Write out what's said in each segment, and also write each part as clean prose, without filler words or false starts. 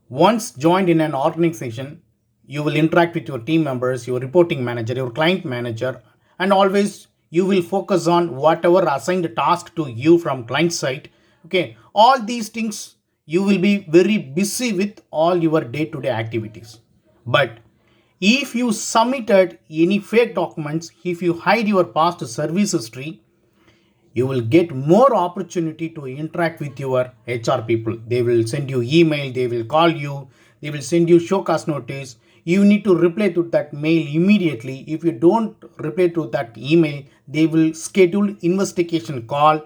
Once joined in an organization, you will interact with your team members, your reporting manager, your client manager, and always you will focus on whatever assigned task to you from client side. Okay, all these things you will be very busy with all your day-to-day activities. But if you submitted any fake documents, if you hide your past service history, you will get more opportunity to interact with your HR people. They will send you email, they will call you, they will send you show cause notice. You need to reply to that mail immediately. If you don't reply to that email, they will schedule investigation call.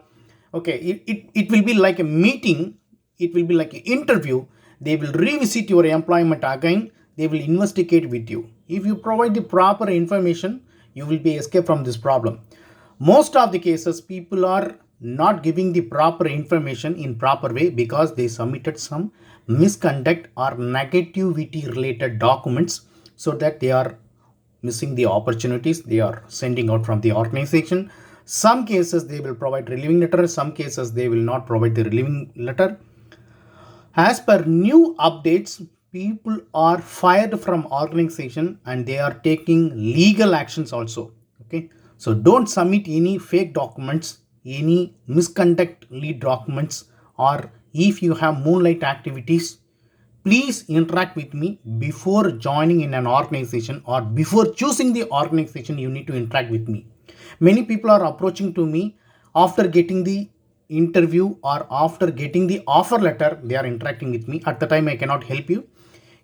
Okay, it will be like a meeting, it will be like an interview. They will revisit your employment again, they will investigate with you. If you provide the proper information, you will be escape from this problem. Most of the cases, people are not giving the proper information in proper way because they submitted some misconduct or negativity related documents, so that they are missing the opportunities they are sending out from the organization. Some cases they will provide relieving letter, some cases they will not provide the relieving letter. As per new updates, people are fired from organization and they are taking legal actions also. Okay, so don't submit any fake documents, any misconduct lead documents, or if you have moonlight activities, please interact with me before joining in an organization or before choosing the organization. You need to interact with me. Many people are approaching to me after getting the interview or after getting the offer letter. They are interacting with me. At the time, I cannot help you.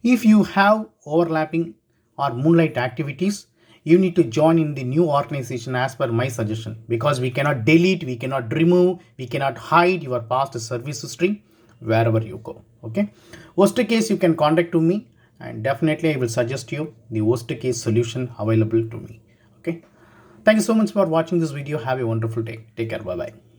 If you have overlapping or moonlight activities, you need to join in the new organization as per my suggestion, because we cannot delete, we cannot remove, we cannot hide your past service history wherever you go. Okay, worst case you can contact to me and definitely I will suggest you the worst case solution available to me. Okay, thank you so much for watching this video. Have a wonderful day. Take care. Bye bye.